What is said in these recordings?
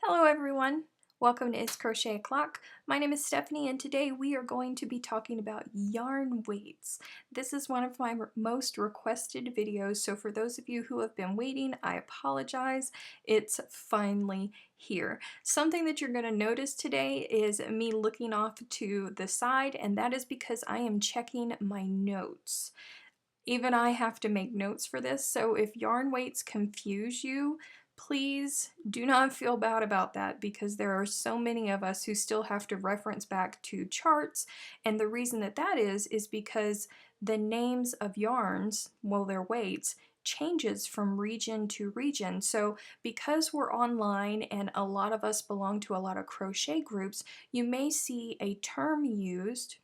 Hello everyone, welcome to It's Crochet O'Clock. My name is Stephanie and today we are going to be talking about yarn weights. This is one of my most requested videos, so for those of you who have been waiting, I apologize. It's finally here. Something that you're going to notice today is me looking off to the side, and that is because I am checking my notes. Even I have to make notes for this, so if yarn weights confuse you, please do not feel bad about that because there are so many of us who still have to reference back to charts, and the reason that is because the names of yarns, well, their weights, changes from region to region. So because we're online and a lot of us belong to a lot of crochet groups, you may see a term used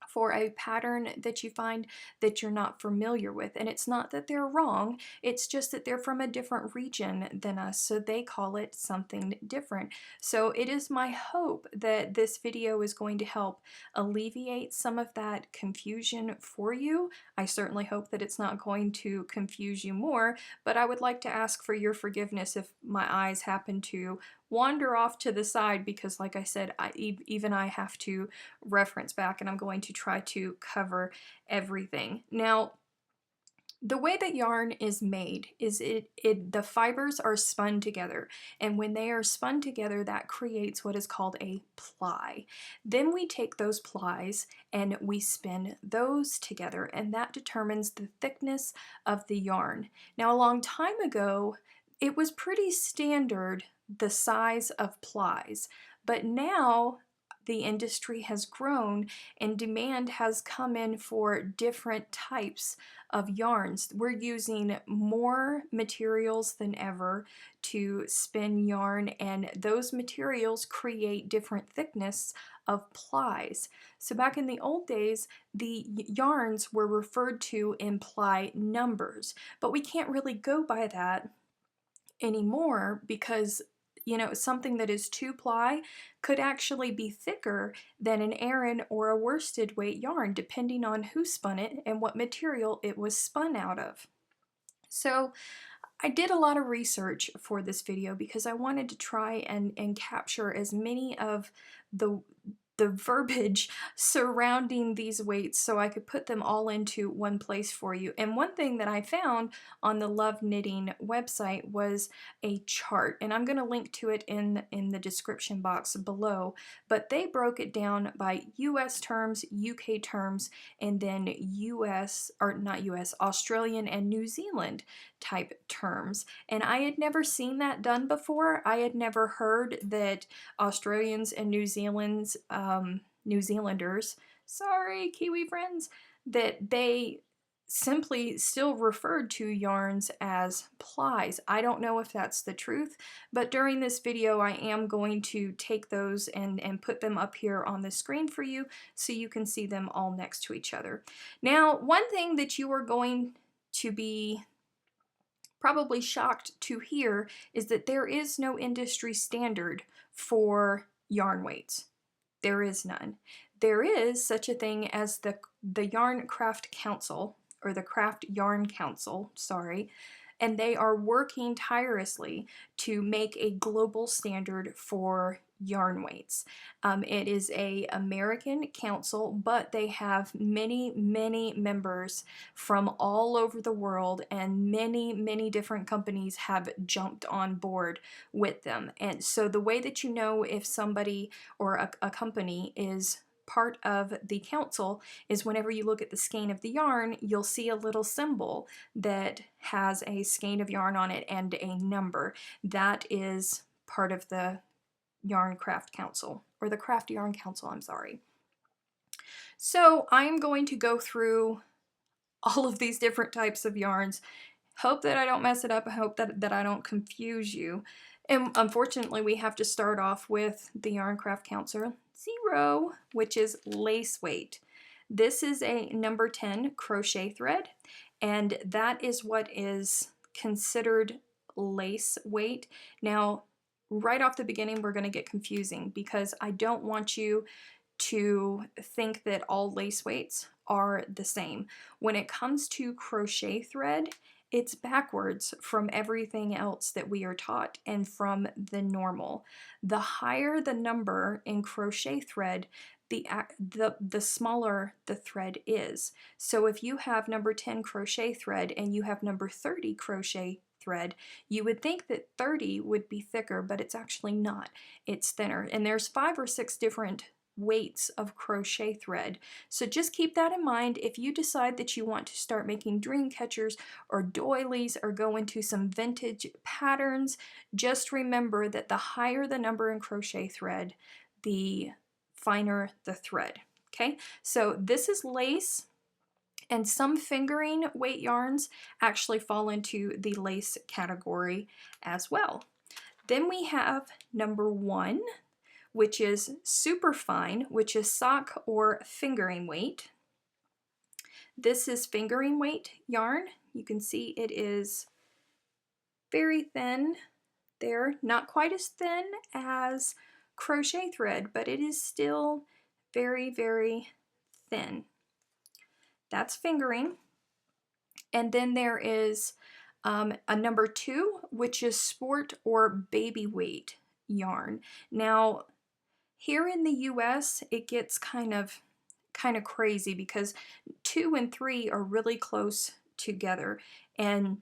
for a pattern that you find that you're not familiar with. And it's not that they're wrong, it's just that they're from a different region than us, so they call it something different. So it is my hope that this video is going to help alleviate some of that confusion for you. I certainly hope that it's not going to confuse you more, but I would like to ask for your forgiveness if my eyes happen to wander off to the side because, like I said, even I have to reference back, and I'm going to try to cover everything. Now, the way that yarn is made is the fibers are spun together, and when they are spun together, that creates what is called a ply. Then we take those plies and we spin those together, and that determines the thickness of the yarn. Now, a long time ago, it was pretty standard the size of plies, but now the industry has grown and demand has come in for different types of yarns. We're using more materials than ever to spin yarn, and those materials create different thickness of plies. So back in the old days, the yarns were referred to in ply numbers, but we can't really go by that anymore because something that is 2-ply could actually be thicker than an Aran or a worsted weight yarn depending on who spun it and what material it was spun out of. So I did a lot of research for this video because I wanted to try and capture as many of the verbiage surrounding these weights so I could put them all into one place for you. And one thing that I found on the Love Knitting website was a chart, and I'm going to link to it in the description box below, but they broke it down by US terms, UK terms, and then Australian and New Zealand type terms. And I had never seen that done before. I had never heard that Australians and New Zealanders, sorry, Kiwi friends, that they simply still referred to yarns as plies. I don't know if that's the truth, but during this video I am going to take those and put them up here on the screen for you so you can see them all next to each other. Now, one thing that you are going to be probably shocked to hear is that there is no industry standard for yarn weights. There is none. There is such a thing as the Yarn Craft Council, or the Craft Yarn Council, sorry, and they are working tirelessly to make a global standard for yarn weights. It is a American council, but they have many members from all over the world, and many different companies have jumped on board with them. And so the way that you know if somebody or a company is part of the council is whenever you look at the skein of the yarn, you'll see a little symbol that has a skein of yarn on it and a number. That is part of the Yarn Craft Council, or the Craft Yarn Council, I'm sorry. So I'm going to go through all of these different types of yarns. Hope that I don't mess it up. I hope that I don't confuse you. And unfortunately, we have to start off with the Yarn Craft Council 0, which is lace weight. This is a number 10 crochet thread, and that is what is considered lace weight. Now, right off the beginning, we're going to get confusing because I don't want you to think that all lace weights are the same. When it comes to crochet thread It's backwards from everything else that we are taught and from the normal. The higher the number in crochet thread, the smaller the thread is. So if you have number 10 crochet thread and you have number 30 crochet thread, you would think that 30 would be thicker, but it's actually not. It's thinner. And there's 5 or 6 different weights of crochet thread. So just keep that in mind if you decide that you want to start making dream catchers or doilies or go into some vintage patterns. Just remember that the higher the number in crochet thread, the finer the thread. Okay, so this is lace, and some fingering weight yarns actually fall into the lace category as well. Then we have number 1, which is super fine, which is sock or fingering weight. This is fingering weight yarn. You can see it is very thin there, not quite as thin as crochet thread, but it is still very, very thin. That's fingering. And then there is a number 2, which is sport or baby weight yarn. Now, here in the US, it gets kind of crazy because 2 and 3 are really close together, and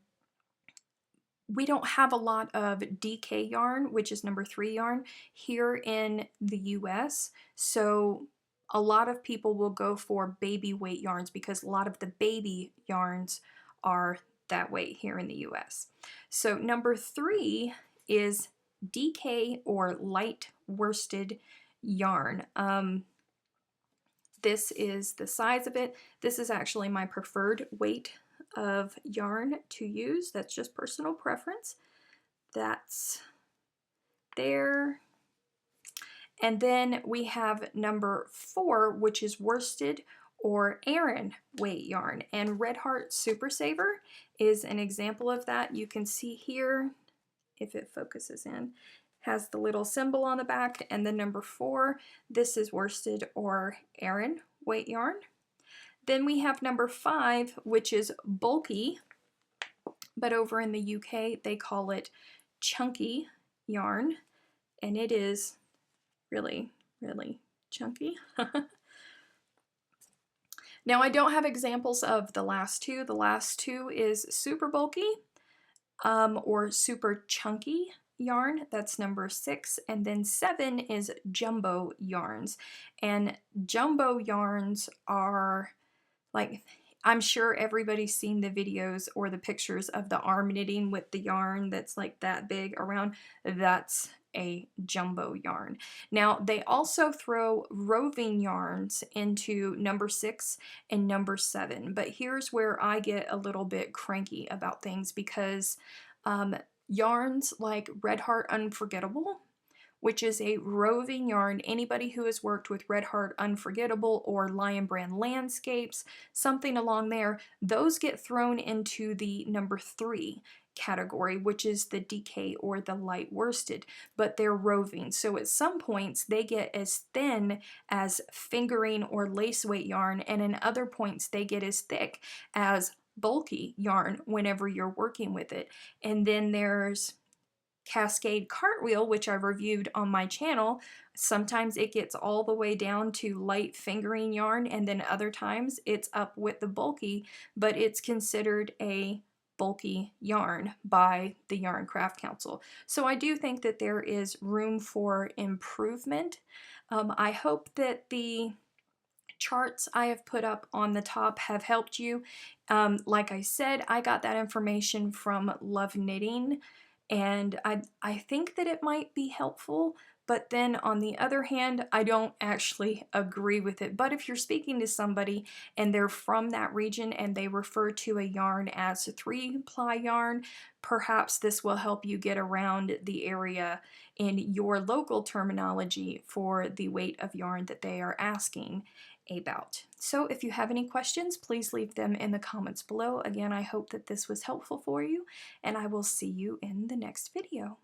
we don't have a lot of DK yarn, which is number 3 yarn, here in the US. So a lot of people will go for baby weight yarns because a lot of the baby yarns are that weight here in the US. So number 3 is DK or light worsted yarn. This is the size of it. This is actually my preferred weight of yarn to use. That's just personal preference. That's there. And then we have number 4, which is worsted or Aran weight yarn. And Red Heart Super Saver is an example of that. You can see here, if it focuses in, has the little symbol on the back, and the number 4, this is worsted or Aran weight yarn. Then we have number 5, which is bulky, but over in the UK they call it chunky yarn, and it is really, really chunky. Now I don't have examples of the last 2. The last 2 is super bulky or super chunky yarn. That's number 6. And then 7 is jumbo yarns. And jumbo yarns are like, I'm sure everybody's seen the videos or the pictures of the arm knitting with the yarn that's like that big around. That's a jumbo yarn. Now they also throw roving yarns into number 6 and number 7, but here's where I get a little bit cranky about things because yarns like Red Heart Unforgettable, which is a roving yarn. Anybody who has worked with Red Heart Unforgettable or Lion Brand Landscapes, something along there, those get thrown into the number 3 category, which is the DK or the light worsted, but they're roving. So at some points they get as thin as fingering or lace weight yarn, and in other points they get as thick as bulky yarn whenever you're working with it. And then there's Cascade Cartwheel, which I've reviewed on my channel. Sometimes it gets all the way down to light fingering yarn, and then other times it's up with the bulky, but it's considered a bulky yarn by the Yarn Craft Council. So I do think that there is room for improvement. I hope that the charts I have put up on the top have helped you. Like I said, I got that information from Love Knitting, and I think that it might be helpful, but then on the other hand, I don't actually agree with it. But if you're speaking to somebody and they're from that region and they refer to a yarn as a 3-ply yarn, perhaps this will help you get around the area in your local terminology for the weight of yarn that they are asking about. So if you have any questions, please leave them in the comments below. Again, I hope that this was helpful for you, and I will see you in the next video.